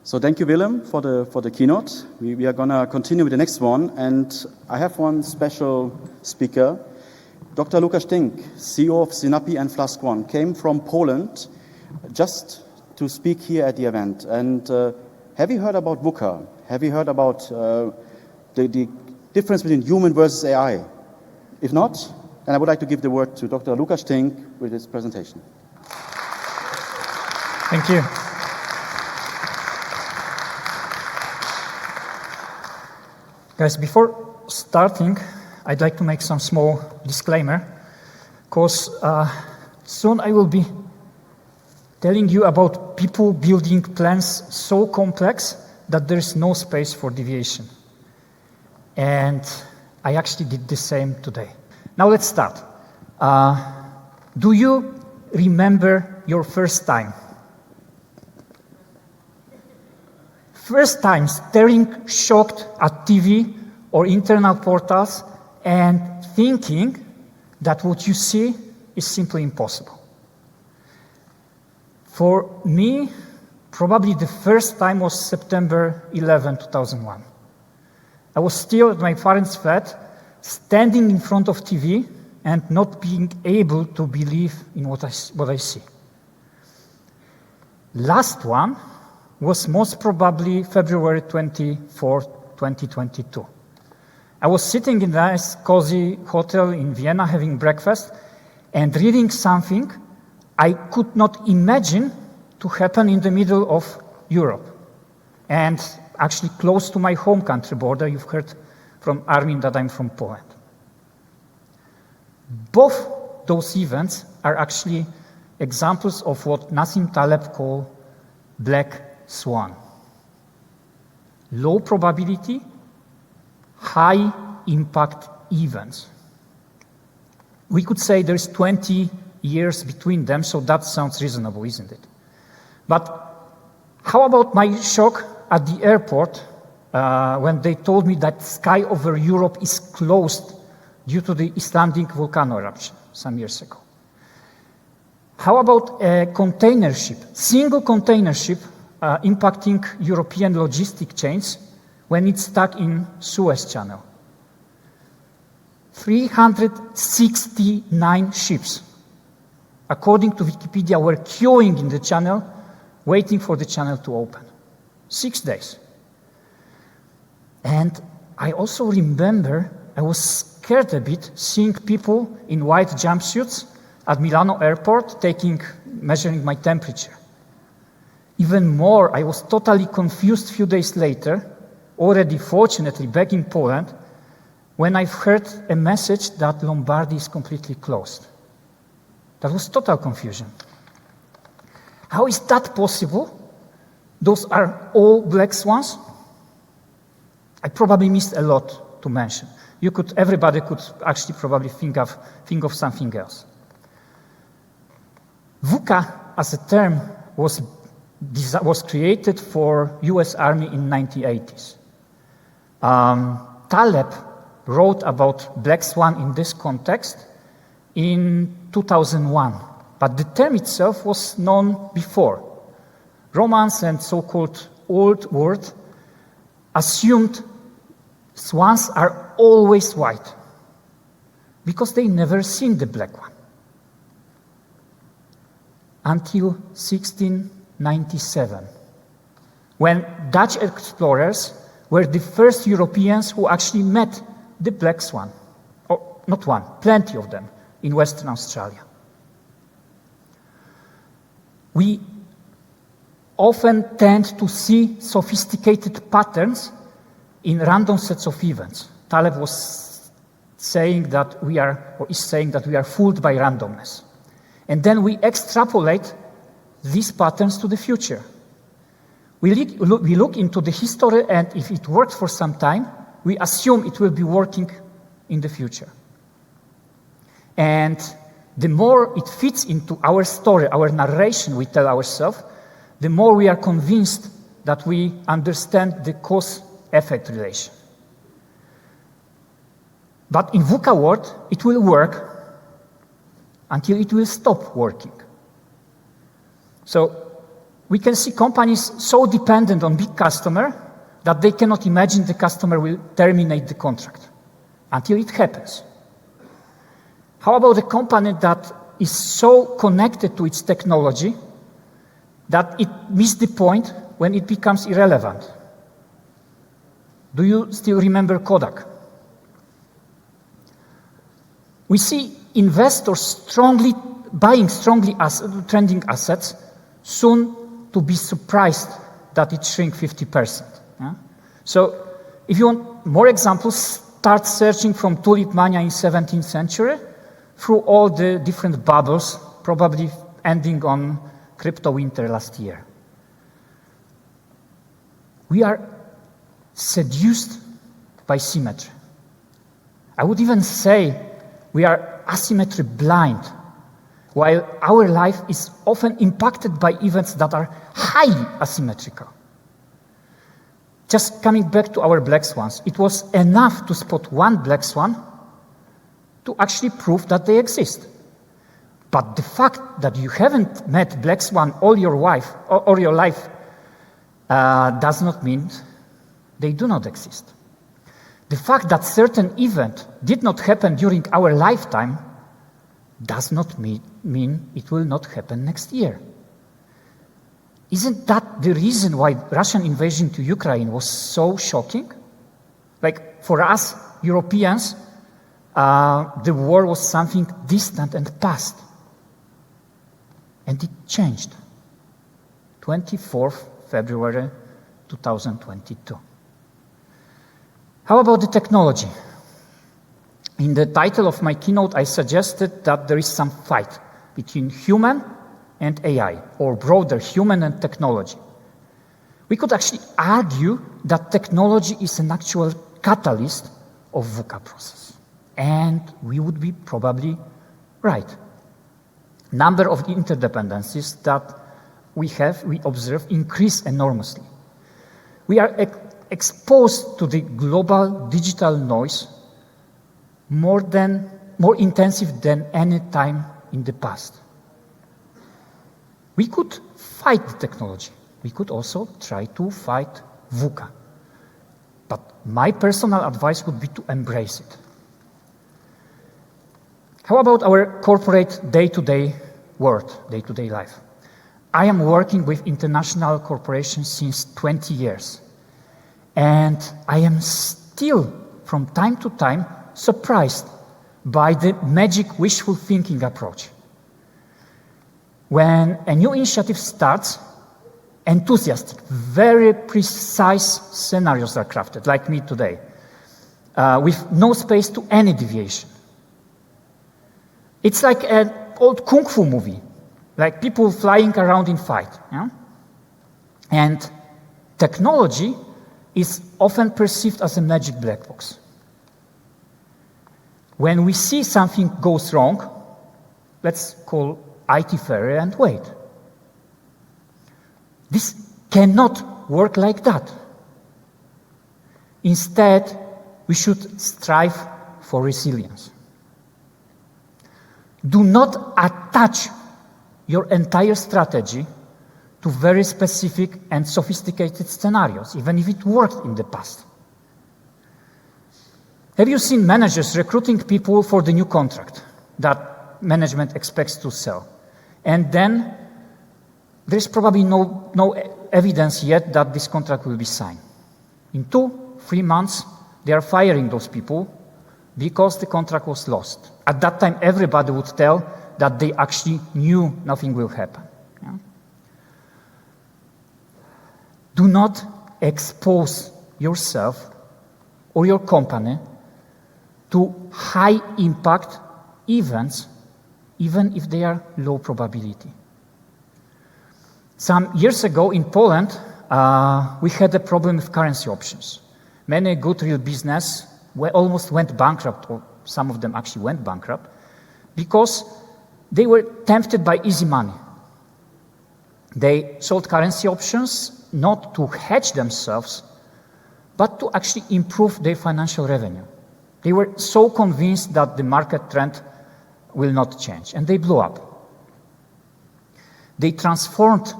So thank you, Willem, for the keynote. We are going to continue with the next one, and I have one special speaker. Dr. Łukasz Tync, CEO of Sinapi and Flask One, came from Poland just to speak here at the event. And have you heard about VUCA? Have you heard about the difference between human versus AI? If not, then I would like to give the word to Dr. Łukasz Tync with his presentation. Thank you. Guys, before starting, I'd like to make some small disclaimer, because soon I will be telling you about people building plans so complex that there's no space for deviation. And I actually did the same today. Now let's start. Do you remember your first time? First time staring shocked at TV or internal portals and thinking that what you see is simply impossible. For me, probably the first time was September 11, 2001. I was still at my parents' flat, standing in front of TV and not being able to believe in what I see. Last one was most probably February 24, 2022. I was sitting in a nice, cozy hotel in Vienna having breakfast and reading something I could not imagine to happen in the middle of Europe and actually close to my home country border. You've heard from Armin that I'm from Poland. Both those events are actually examples of what Nassim Taleb called black swan. Low probability, high impact events. We could say there's 20 years between them, so that sounds reasonable, isn't it? But how about my shock at the airport when they told me that sky over Europe is closed due to the Icelandic volcano eruption some years ago? How about a container ship, single container ship impacting European logistic chains when it's stuck in Suez Channel? 369 ships, according to Wikipedia, were queuing in the channel, waiting for the channel to open. 6 days. And I also remember I was scared a bit seeing people in white jumpsuits at Milano airport measuring my temperature. Even more, I was totally confused a few days later, already fortunately back in Poland, when I heard a message that Lombardy is completely closed. That was total confusion. How is that possible? Those are all black swans? I probably missed a lot to mention. Everybody could actually probably think of something else. VUCA as a term was created for US Army in 1980s. Taleb wrote about black swan in this context in 2001, but the term itself was known before. Romans and so-called Old World assumed swans are always white because they never seen the black one. Until 1697, when Dutch explorers were the first Europeans who actually met the black swan. Or not one, plenty of them in Western Australia. We often tend to see sophisticated patterns in random sets of events. Taleb was saying that is saying that we are fooled by randomness. And then we extrapolate these patterns to the future. We look into the history, and if it worked for some time, we assume it will be working in the future. And the more it fits into our story, our narration we tell ourselves, the more we are convinced that we understand the cause-effect relation. But in VUCA world, it will work until it will stop working. So we can see companies so dependent on big customer that they cannot imagine the customer will terminate the contract until it happens. How about a company that is so connected to its technology that it missed the point when it becomes irrelevant? Do you still remember Kodak? We see investors buying strongly trending assets, soon to be surprised that it shrink 50%. Yeah? So if you want more examples, start searching from tulip mania in 17th century through all the different bubbles, probably ending on crypto winter last year. We are seduced by symmetry. I would even say we are asymmetry blind, while our life is often impacted by events that are highly asymmetrical. Just coming back to our black swans, it was enough to spot one black swan to actually prove that they exist. But the fact that you haven't met black swan all your life does not mean they do not exist. The fact that certain event did not happen during our lifetime does not mean it will not happen next year. Isn't that the reason why Russian invasion to Ukraine was so shocking? Like for us Europeans, the war was something distant and past. And it changed. 24th February 2022. How about the technology? In the title of my keynote, I suggested that there is some fight between human and AI, or broader, human and technology. We could actually argue that technology is an actual catalyst of VUCA process. And we would be probably right. Number of interdependencies that we observe increase enormously. We are exposed to the global digital noise more intensive than any time in the past. We could fight the technology. We could also try to fight VUCA. But my personal advice would be to embrace it. How about our corporate day-to-day world, day-to-day life? I am working with international corporations since 20 years. And I am still, from time to time, surprised by the magic wishful thinking approach. When a new initiative starts, enthusiastic, very precise scenarios are crafted, like me today, with no space to any deviation. It's like an old kung fu movie, like people flying around in fight. Yeah? And technology is often perceived as a magic black box. When we see something goes wrong, let's call IT fairy and wait. This cannot work like that. Instead, we should strive for resilience. Do not attach your entire strategy to very specific and sophisticated scenarios, even if it worked in the past. Have you seen managers recruiting people for the new contract that management expects to sell? And then there's probably no evidence yet that this contract will be signed. In 2-3 months, they are firing those people because the contract was lost. At that time, everybody would tell that they actually knew nothing will happen. Yeah? Do not expose yourself or your company to high-impact events, even if they are low probability. Some years ago in Poland, we had a problem with currency options. Many good real business almost went bankrupt, or some of them actually went bankrupt, because they were tempted by easy money. They sold currency options not to hedge themselves, but to actually improve their financial revenue. They were so convinced that the market trend will not change, and they blew up. They transformed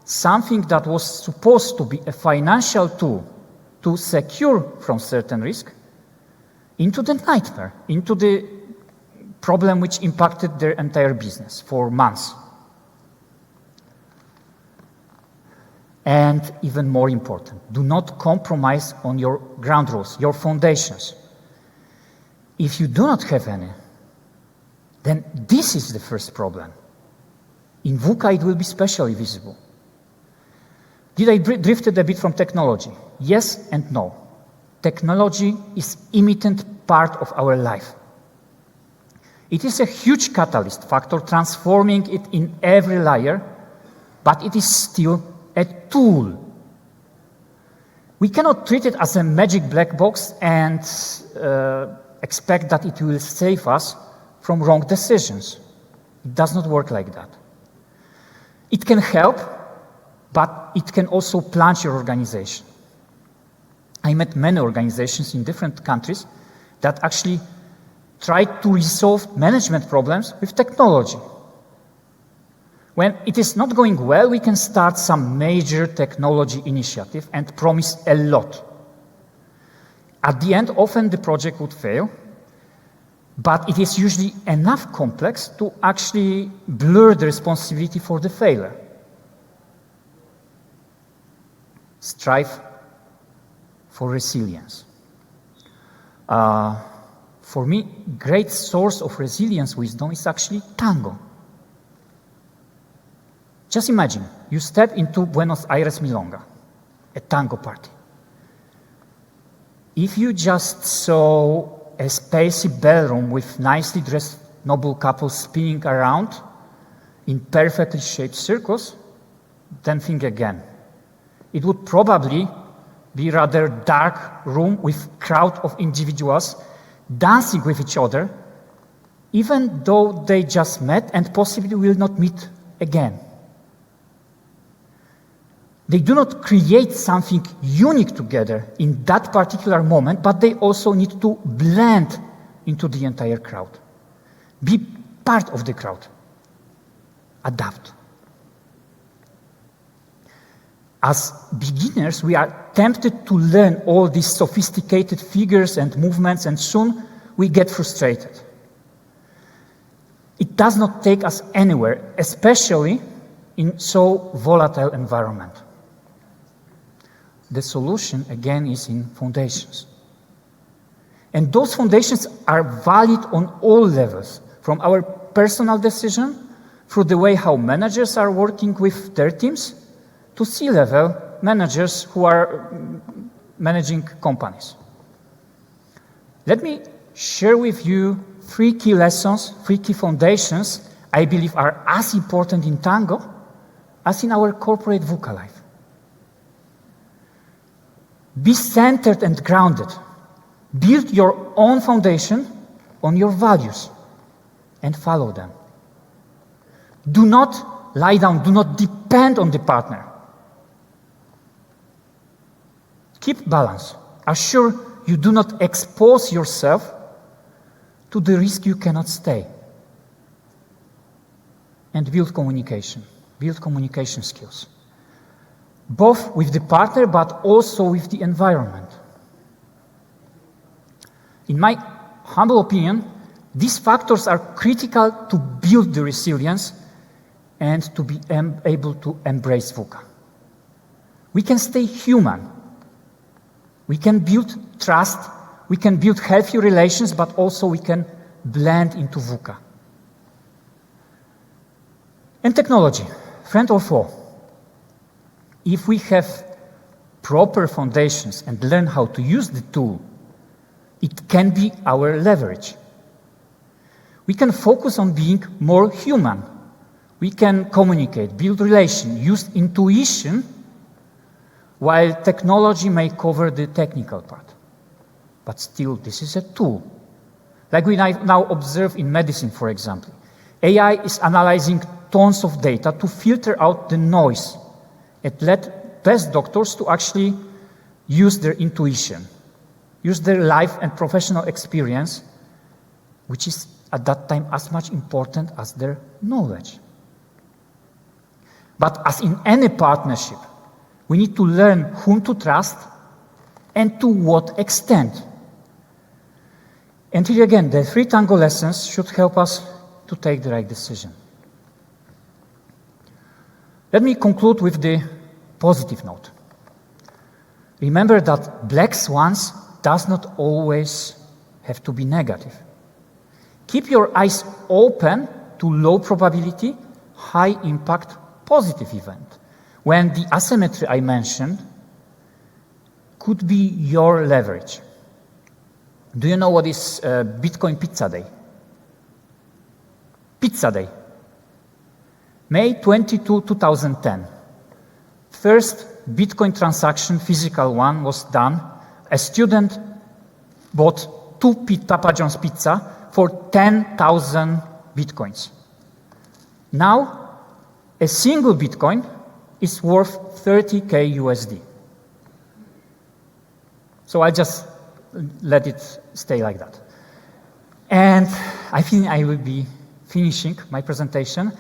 something that was supposed to be a financial tool to secure from certain risk into the nightmare, into the problem which impacted their entire business for months. And even more important, do not compromise on your ground rules, your foundations. If you do not have any, then this is the first problem. In VUCA, it will be especially visible. Did I drifted a bit from technology? Yes and no. Technology is imminent part of our life. It is a huge catalyst factor transforming it in every layer, but it is still a tool. We cannot treat it as a magic black box and expect that it will save us from wrong decisions. It does not work like that. It can help, but it can also plunge your organization. I met many organizations in different countries that actually tried to resolve management problems with technology. When it is not going well, we can start some major technology initiative and promise a lot. At the end, often the project would fail, but it is usually enough complex to actually blur the responsibility for the failure. Strive for resilience. For me, great source of resilience wisdom is actually tango. Just imagine, you step into Buenos Aires Milonga, a tango party. If you just saw a spacey ballroom with nicely dressed noble couples spinning around in perfectly shaped circles, then think again. It would probably be a rather dark room with a crowd of individuals dancing with each other, even though they just met and possibly will not meet again. They do not create something unique together in that particular moment, but they also need to blend into the entire crowd. Be part of the crowd. Adapt. As beginners, we are tempted to learn all these sophisticated figures and movements, and soon we get frustrated. It does not take us anywhere, especially in so volatile environment. The solution, again, is in foundations. And those foundations are valid on all levels, from our personal decision, through the way how managers are working with their teams, to C-level managers who are managing companies. Let me share with you 3 key lessons, 3 key foundations I believe are as important in Tango as in our corporate VUCA life. Be centered and grounded. Build your own foundation on your values and follow them. Do not lie down, do not depend on the partner. Keep balance. Assure you do not expose yourself to the risk you cannot stay. And build communication skills. Both with the partner, but also with the environment. In my humble opinion, these factors are critical to build the resilience and to be able to embrace VUCA. We can stay human. We can build trust, we can build healthy relations, but also we can blend into VUCA. And technology, friend or foe. If we have proper foundations and learn how to use the tool, it can be our leverage. We can focus on being more human. We can communicate, build relation, use intuition, while technology may cover the technical part. But still, this is a tool. Like we now observe in medicine, for example. AI is analyzing tons of data to filter out the noise. It let best doctors to actually use their intuition, use their life and professional experience, which is at that time as much important as their knowledge. But as in any partnership, we need to learn whom to trust and to what extent. And here again, the 3 Tango lessons should help us to take the right decision. Let me conclude with the positive note. Remember that black swans does not always have to be negative. Keep your eyes open to low probability, high impact, positive event, when the asymmetry I mentioned could be your leverage. Do you know what is Bitcoin Pizza Day? Pizza Day. May 22, 2010. First Bitcoin transaction, physical one, was done. A student bought 2 Papa John's pizza for 10,000 Bitcoins. Now, a single Bitcoin is worth 30K USD. So I just let it stay like that. And I think I will be finishing my presentation.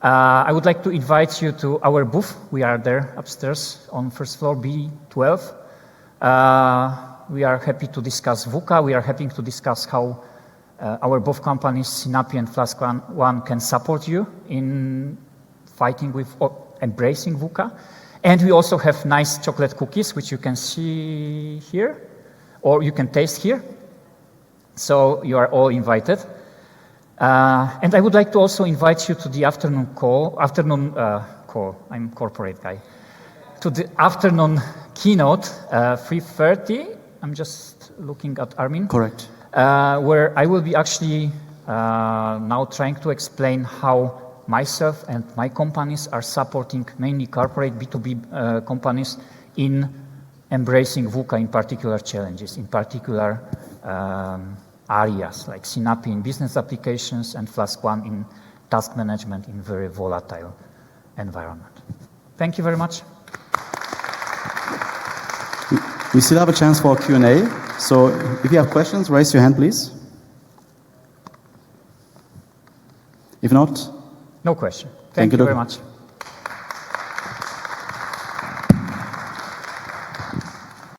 I would like to invite you to our booth. We are there upstairs on first floor, B12. We are happy to discuss VUCA. We are happy to discuss how our both companies, Sinapi and Flask One, can support you in fighting with or embracing VUCA. And we also have nice chocolate cookies, which you can see here, or you can taste here. So you are all invited. And I would like to also invite you to the afternoon call. I'm corporate guy. To the afternoon keynote, 3:30. I'm just looking at Armin. Correct. Where I will be actually now trying to explain how myself and my companies are supporting mainly corporate B2B companies in embracing VUCA in particular challenges, in particular areas like Sinapi in business applications and Flask One in task management in very volatile environment. Thank you very much. We still have a chance for a Q&A. So if you have questions, raise your hand, please. If not, no question. Thank you very much.